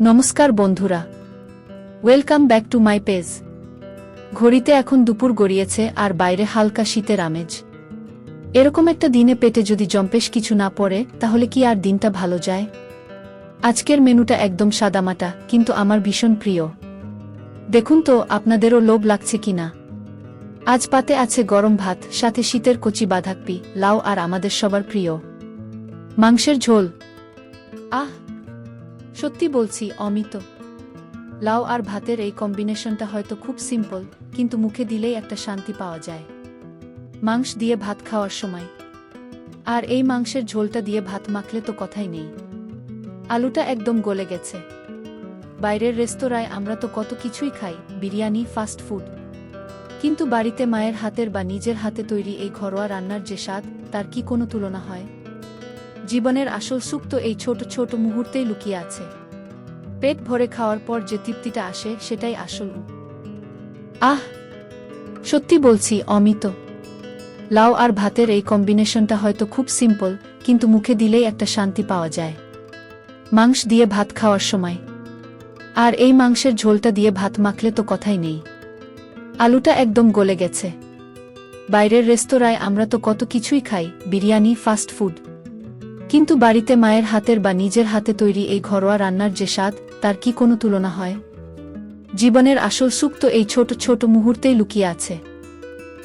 নমস্কার বন্ধুরা, welcome back to my page. ঘড়িতে এখন দুপুর গড়িয়েছে আর বাইরে হালকা শীতের আমেজ। এরকম একটা দিনে পেটে যদি জম্পেশ কিছু না পড়ে তাহলে কি আর দিনটা ভালো যায়? আজকের মেনুটা একদম সাদামাটা, কিন্তু আমার ভীষণ প্রিয়। দেখুন তো আপনাদেরও লোভ লাগছে কিনা। আজ পাতে আছে গরম ভাত, সাথে শীতের কচি বাঁধাকপি, লাউ আর আমাদের সবার প্রিয় মাংসের ঝোল। আহ, সত্যি বলছি, অমিত। লাউ আর ভাতের এই কম্বিনেশনটা হয়তো খুব সিম্পল, কিন্তু মুখে দিলেই একটা শান্তি পাওয়া যায় মাংস দিয়ে ভাত খাওয়ার সময়। আর এই মাংসের ঝোলটা দিয়ে ভাত মাখলে তো কথাই নেই। আলুটা একদম গলে গেছে। বাইরের রেস্তোরাঁয় আমরা তো কত কিছুই খাই, বিরিয়ানি, ফাস্ট ফুড, কিন্তু বাড়িতে মায়ের হাতের বা নিজের হাতে তৈরি এই ঘরোয়া রান্নার যে স্বাদ, তার কি কোনো তুলনা হয়? জীবনের আসল সুখ তো এই ছোট ছোট মুহূর্তেই লুকিয়ে আছে। পেট ভরে খাওয়ার পর যে তৃপ্তিটা আসে, সেটাই আসল। আহ, সত্যি বলছি, অমিত। লাউ আর ভাতের এই কম্বিনেশনটা হয়তো খুব সিম্পল, কিন্তু মুখে দিলেই একটা শান্তি পাওয়া যায় মাংস দিয়ে ভাত খাওয়ার সময়। আর এই মাংসের ঝোলটা দিয়ে ভাত মাখলে তো কথাই নেই। আলুটা একদম গলে গেছে। বাইরের রেস্তোরাঁয় আমরা তো কত কিছুই খাই, বিরিয়ানি, ফাস্ট ফুড, কিন্তু বাড়িতে মায়ের হাতের বা নিজের হাতে তৈরি এই ঘরোয়া রান্নার যে স্বাদ, তার কি কোনো তুলনা হয়? জীবনের আসল সুখ তো এই ছোট ছোট মুহূর্তেই লুকিয়ে আছে।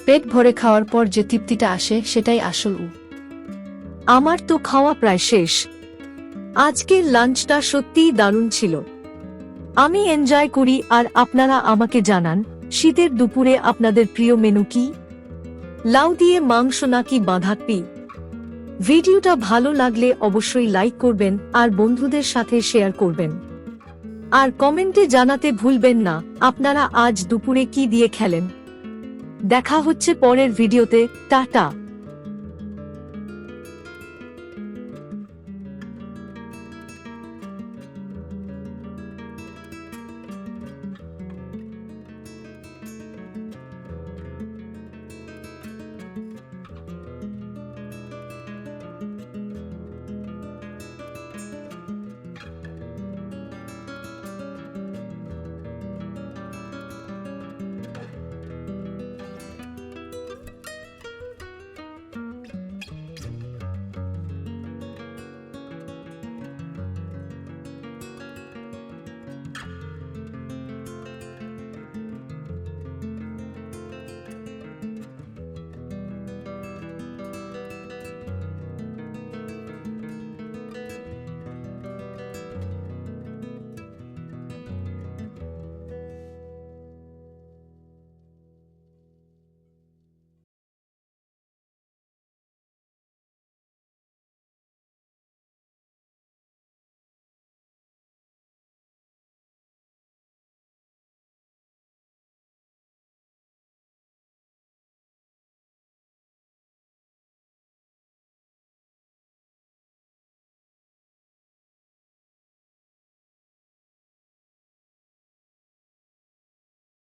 পেট ভরে খাওয়ার পর যে তৃপ্তিটা আসে, সেটাই আসল। আমার তো খাওয়া প্রায় শেষ। আজকের লাঞ্চটা সত্যিই দারুণ ছিল। আমি এনজয় করি, আর আপনারা আমাকে জানান শীতের দুপুরে আপনাদের প্রিয় মেনু কি? লাউ দিয়ে মাংস নাকি বাঁধাকপি? ভিডিওটা ভালো লাগলে অবশ্যই লাইক করবেন আর বন্ধুদের সাথে শেয়ার করবেন। আর কমেন্টে জানাতে ভুলবেন না আপনারা আজ দুপুরে কি দিয়ে খেলেন। দেখা হচ্ছে পরের ভিডিওতে। টাটা।